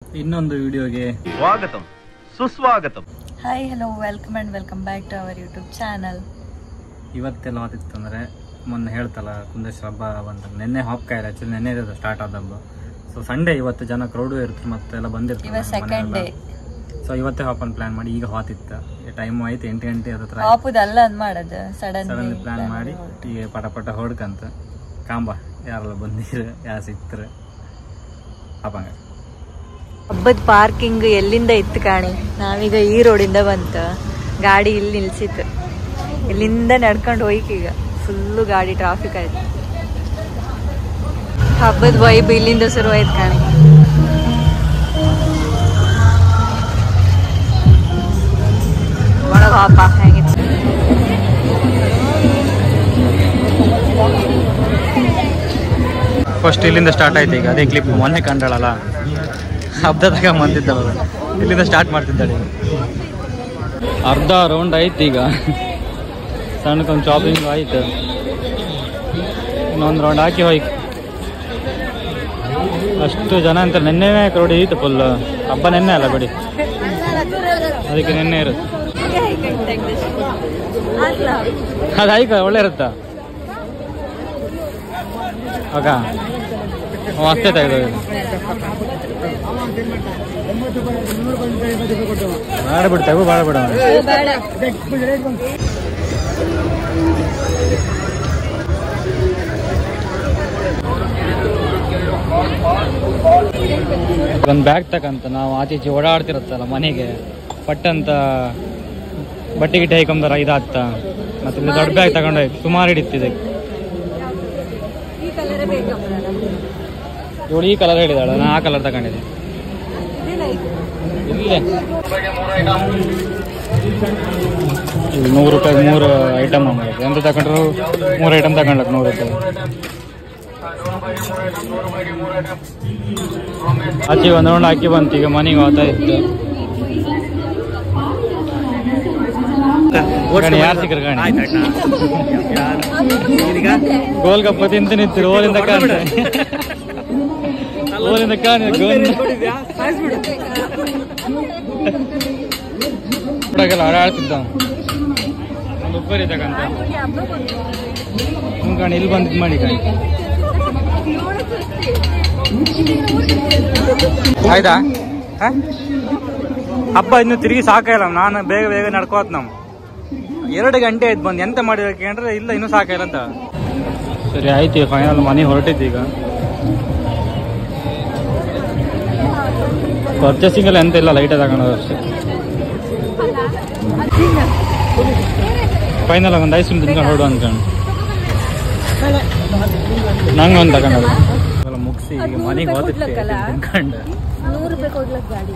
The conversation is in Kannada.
ಇನ್ನೊಂದು ವಿಡಿಯೋಗೆ ಸ್ವಾಗತಂ ಸುಸ್ವಾಗತಂ. Hi hello welcome back to our YouTube channel. ಇವತ್ತೆಲ್ಲ ಮಾತಿತ್ತು ಅಂದರೆ ಮೊನ್ನೆ ಹೇಳ್ತಲ್ಲ ಕುಂದೇಶ್ವರ ಹಬ್ಬ ಬಂದಾಗ ನಿನ್ನೆ ಹಾಪ್ಕಾಯಿಲ್ಲ, ಆ್ಯಕ್ಚುಲಿ ನೆನ್ನೆ ಇರೋದು ಸ್ಟಾರ್ಟ್ ಆದ ಹಬ್ಬ. ಸೊ ಸಂಡೇ ಇವತ್ತು ಜನ ಕ್ರೌಡು ಇರ್ತಾರೆ ಮತ್ತೆಲ್ಲ ಬಂದಿರ್ತಾರೆ. Second day. ಸೊ ಇವತ್ತೇ ಹಾಪನ್ ಪ್ಲಾನ್ ಮಾಡಿ ಈಗ ಹಾತಿತ್ತು, ಟೈಮು ಆಯ್ತು 8 ಗಂಟೆ ಹತ್ರ ಹಾಪುದಲ್ಲ ಅಂದ್ ಮಾಡೋದು ಸಡನ್ ಪ್ಲಾನ್ ಮಾಡಿ ಈಗ ಪಟ ಹೊಡ್ಕಂತ ಕಾಂಬ ಯಾರೆಲ್ಲ ಬಂದಿರು ಯಾರು ಸಿಕ್ತಾರೆ ಹಾಪಂಗ. ಹಬ್ಬದ ಪಾರ್ಕಿಂಗ್ ಎಲ್ಲಿಂದ ಇತ್ತು ಕಾಣಿ. ನಾವೀಗ ಈ ರೋಡಿಂದ ಬಂತ ಗಾಡಿ ಇಲ್ಲಿ ನಿಲ್ಸಿತ್ತು, ಇಲ್ಲಿಂದ ನಡ್ಕೊಂಡು ಹೋಯ್ಕ ಈಗ ಫುಲ್ಲು ಗಾಡಿ ಟ್ರಾಫಿಕ್ ಆಯ್ತು. ಹಬ್ಬದ ವೈಬ್ ಇಲ್ಲಿಂದ ಶುರು ಆಯ್ತು ಕಾಣಿ. ಒಳಗ ಹಬ್ಬ ಹೇಗಿತ್ತು. ಫಸ್ಟ್ ಇಲ್ಲಿಂದ ಸ್ಟಾರ್ಟ್ ಆಯ್ತು. ಈಗ ಅದೇ ಕ್ಲಿಪ್ ಮೊನ್ನೆ ಕಂಡಳಲ್ಲ ಹಬ್ಬದಾಗ ಬಂದಿದ್ದವಳು, ಇಲ್ಲಿಂದ ಸ್ಟಾರ್ಟ್ ಮಾಡ್ತಿದ್ದಾಳೆ. ಅರ್ಧ ರೌಂಡ್ ಆಯ್ತು ಈಗ, ಸಣ್ಣಕೊಂದು ಶಾಪಿಂಗ್ ಆಯ್ತು, ಇನ್ನೊಂದು ರೌಂಡ್ ಹಾಕಿ ಹೋಯ್ತು. ಅಷ್ಟು ಜನ ಅಂತ ನೆನ್ನೆನೇ ಕ್ರೌಡ್ ಇತ್ತು ಫುಲ್. ಹಬ್ಬ ನೆನ್ನೆ ಅಲ್ಲ ಬಿಡಿ, ಅದಕ್ಕೆ ನೆನ್ನೆ ಇರುತ್ತೆ. ಅದು ಆಯ್ಕ ಒಳ್ಳೆ ಇರುತ್ತಾ ಆಗ ಅಷ್ಟೇ ತೆಗೆದು ಬಾಳ ಬಿಡ್ತೇವೆ ಬಾಳ ಬಿಡ. ಒಂದು ಬ್ಯಾಗ್ ತಕಂತ ನಾವು ಆಚೀಚೆ ಓಡಾಡ್ತಿರತ್ತಲ್ಲ ಮನೆಗೆ ಪಟ್ಟಂತ ಬಟ್ಟೆ ಗಿಟ್ಟೆ ಹೈಕೊಂಬರ ಇದಾಗ್ತ. ಮತ್ತೆ ಇಲ್ಲಿ ದೊಡ್ಡ ಬ್ಯಾಗ್ ತಗೊಂಡು ಸುಮಾರು ಹಿಡಿತಿದೆ. ಇವಳು ಈ ಕಲರ್ ಹೇಳಿದಾಳ, ನಾ ಆ ಕಲರ್ ತಗೊಂಡಿದ್ದೆ. ಇಲ್ಲೇ 100 ರೂಪಾಯಿಗೆ 3 ಐಟಮ್ ಆಗೈತೆ. ಎಂತ ತಗೊಂಡ್ರು 3 ಐಟಮ್ ತಗೊಂಡ್ಲಕ್ 100 ರೂಪಾಯಿ. ಆಚೆ ಒಂದು ರೌಂಡ್ ಹಾಕಿ ಬಂತು, ಈಗ ಮನೆಗೆ ಹೋಗ್ತಾ ಇತ್ತು. ಯಾರು ಸಿಕ್ಕರು ಗಾಣಿ ಗೋಲ್ಗಪ್ಪ ತಿಂತ ನಿಂತಿರು ಓಲಿಂದ ಕಾಣ ಆಡಾಡ್ತಿದ್ದ ಉಪ್ಪರಿ ತಗಂತ ಕಾಣಿ ಇಲ್ಲಿ ಬಂದಿದ್ ಮಾಡಿ ಕಾಣಿ. ಆಯ್ತಾ ಹಬ್ಬ ಇನ್ನು ತಿರುಗಿ ಸಾಕಾಯಿಲ್ಲ. ನಾನು ಬೇಗ ನಡ್ಕೋತ್ ನಮ್ 2 ಗಂಟೆ ಆಯ್ತು ಬಂದು. ಎಂತ ಮಾಡಿದಕ್ಕೆ ಅಂದ್ರೆ ಇಲ್ಲ ಇನ್ನೂ ಸಾಕಾಯಿಲ್ಲ ಅಂತ. ಸರಿ ಆಯ್ತು, ಫೈನಲ್ ಮನೆ ಹೊರಟಿತ್ತು. ಈಗ ಪರ್ಚೇಸಿಂಗ್ ಎಲ್ಲ ಎಂತ ಇಲ್ಲ, ಲೈಟ್ ತಗೊಳೋದು ಅಷ್ಟೇ. ಫೈನಲ್ ಒಂದು ಐಸ್ ಕ್ರೀಮ್ ತಿನ್ಕೊಂಡು ಹೊರಡು ಅನ್ಕೊಂಡು ನಂಗೆ ಒಂದು ತಗೊಂಡು ಮುಗಿಸಿ ಈಗ ಮನೆಗೆ ಹೋಗ್ತಿದ್ದೆ ತಿನ್ಕೊಂಡು. 100 ರೂಪಾಯಿ ಕೊಡ್ಲಕ್ ಗಾಡಿ.